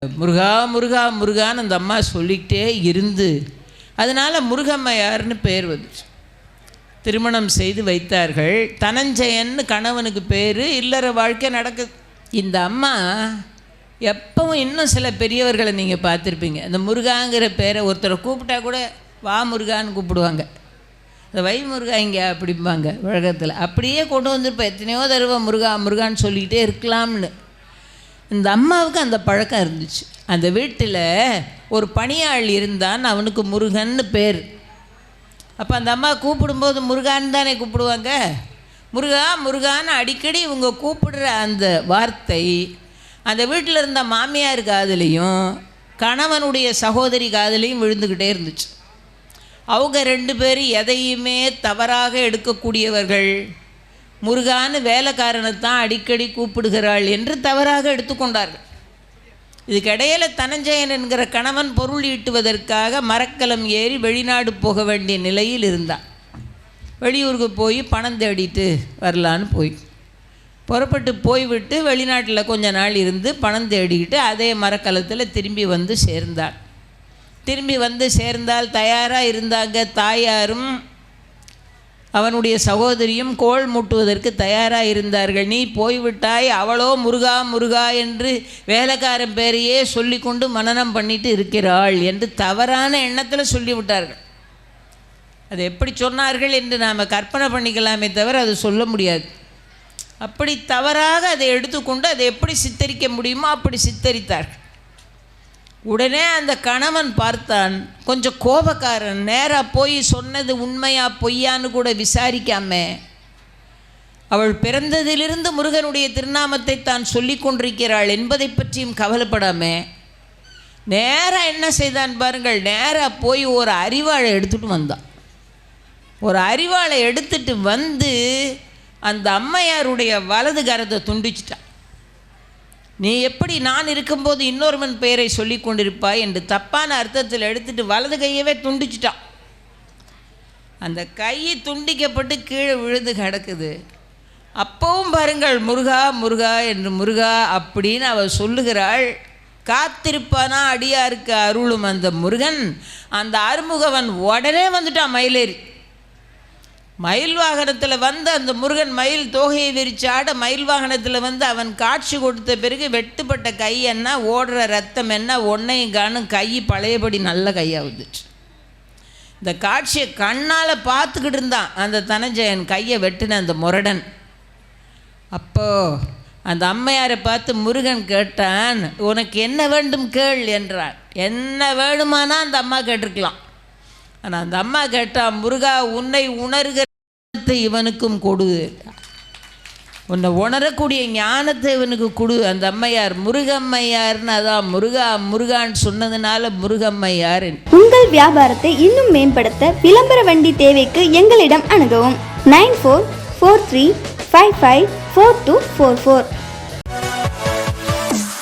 முருகா முருகா முருகான்னு அந்த அம்மா சொல்லிக்கிட்டே இருந்து அதனால் முருகம்மையார்னு பேர் வந்துச்சு. திருமணம் செய்து வைத்தார்கள். தனஞ்சயன்னு கணவனுக்கு பேர். இல்லற வாழ்க்கை நடக்குது. இந்த அம்மா எப்பவும் இன்னும் சில பெரியவர்களை நீங்கள் பார்த்துருப்பீங்க. இந்த முருகாங்கிற பேரை ஒருத்தரை கூப்பிட்டா கூட வா முருகான்னு கூப்பிடுவாங்க. இந்த வை முருகா இங்கே அப்படிம்பாங்க உலகத்தில். அப்படியே கொண்டு வந்திருப்பேன் எத்தனையோ தடவை முருகா முருகான்னு சொல்லிக்கிட்டே இருக்கலாம்னு. இந்த அம்மாவுக்கு அந்த பழக்கம் இருந்துச்சு. அந்த வீட்டில் ஒரு பணியாள் இருந்தான், அவனுக்கு முருகன்னு பேர். அப்போ அந்த அம்மா கூப்பிடும்போது முருகான்னு தானே கூப்பிடுவாங்க. முருகா முருகான்னு அடிக்கடி இவங்க கூப்பிடுற அந்த வார்த்தை அந்த வீட்டில் இருந்த மாமியார் காதுலேயும் கணவனுடைய சகோதரி காதுலேயும் விழுந்துக்கிட்டே இருந்துச்சு. அவங்க ரெண்டு பேரும் எதையுமே தவறாக எடுக்கக்கூடியவர்கள். முருகான்னு வேலைக்காரனைத்தான் அடிக்கடி கூப்பிடுகிறாள் என்று தவறாக எடுத்துக்கொண்டார்கள். இதுக்கிடையில் தனஞ்சயன் என்கிற கணவன் பொருள் ஈட்டுவதற்காக மரக்கலம் ஏறி வெளிநாடு போக வேண்டிய நிலையில் இருந்தான். வெளியூருக்கு போய் பணம் தேடிட்டு வரலான்னு புறப்பட்டு போய்விட்டு வெளிநாட்டில் கொஞ்ச நாள் இருந்து பணம் தேடிக்கிட்டு அதே மரக்கலத்தில் திரும்பி வந்து சேர்ந்தாள். திரும்பி வந்து சேர்ந்தால் தயாராக இருந்தாங்க. தாயாரும் அவனுடைய சகோதரியும் கோள் மூட்டுவதற்கு தயாராக இருந்தார்கள். நீ போய்விட்டாய், அவளோ முருகா முருகா என்று வேலைக்காரன் பேரையே சொல்லி கொண்டு மனனம் பண்ணிட்டு இருக்கிறாள் என்று தவறான எண்ணத்தில் சொல்லிவிட்டார்கள். அது எப்படி சொன்னார்கள் என்று நாம் கற்பனை பண்ணிக்கலாமே தவிர அது சொல்ல முடியாது. அப்படி தவறாக அதை எடுத்துக்கொண்டு அதை எப்படி சித்தரிக்க முடியுமோ அப்படி சித்தரித்தார்கள். உடனே அந்த கணவன் பார்த்தான், கொஞ்சம் கோபக்காரன். நேராக போய் சொன்னது உண்மையா பொய்யான்னு கூட விசாரிக்காம அவள் பிறந்ததிலிருந்து முருகனுடைய திருநாமத்தை தான் சொல்லி கொண்டிருக்கிறாள் என்பதை பற்றியும் கவலைப்படாம நேராக என்ன செய்தான் பாருங்கள். நேராக போய் ஒரு அரிவாளை எடுத்துகிட்டு வந்தான். ஒரு அரிவாளை எடுத்துட்டு வந்து அந்த அம்மையாருடைய வலது கரத்தை துண்டிச்சிட்டான். நீ எப்படி நான் இருக்கும்போது இன்னொருவன் பெயரை சொல்லி கொண்டிருப்பாய் என்று தப்பான அர்த்தத்தில் எடுத்துட்டு வலது கையவே துண்டிச்சிட்டான். அந்த கை துண்டிக்கப்பட்டு கீழே விழுந்து கிடக்குது. அப்பவும் பாருங்கள் முருகா முருகா என்று முருகா அப்படின்னு அவள் சொல்லுகிறாள். காத்திருப்பானா அடியாருக்கு அருளும் அந்த முருகன். அந்த அருமுகவன் உடனே வந்துட்டான் மயிலேறி. மயில் வாகனத்தில் வந்து அந்த முருகன் மயில் தோகையை விரிச்சாட மயில் வாகனத்தில் வந்து அவன் காட்சி கொடுத்த பிறகு வெட்டுப்பட்ட கை என்ன, ஓடுற ரத்தம் என்ன, ஒன்னையும் காணும். கை பழையபடி நல்ல கையாக வந்துச்சு. இந்த காட்சியை கண்ணால் பார்த்துக்கிட்டு இருந்தான் அந்த தனஞ்சயன், கையை வெட்டின அந்த முரடன். அப்போது அந்த அம்மையாரை பார்த்து முருகன் கேட்டான், உனக்கு என்ன வேண்டும் கேள் என்றான். என்ன வேணுமானா அந்த அம்மா கேட்டிருக்கலாம். ஆனால் அந்த அம்மா கேட்டான், முருகா உன்னை உணர்கிற இவனுக்கும் கொடு, உன்னை உணரக்கூடிய ஞானத்தை இவனுக்கு கொடு. அந்த அம்மையார் முருகம்மையார்னு, அதான் முருகா முருகான்னு சொன்னதுனால முருகம்மையார். உங்கள் வியாபாரத்தை இன்னும் மேம்படுத்த விளம்பர வண்டி தேவைக்கு எங்களிடம் அணுகவும். 9443554244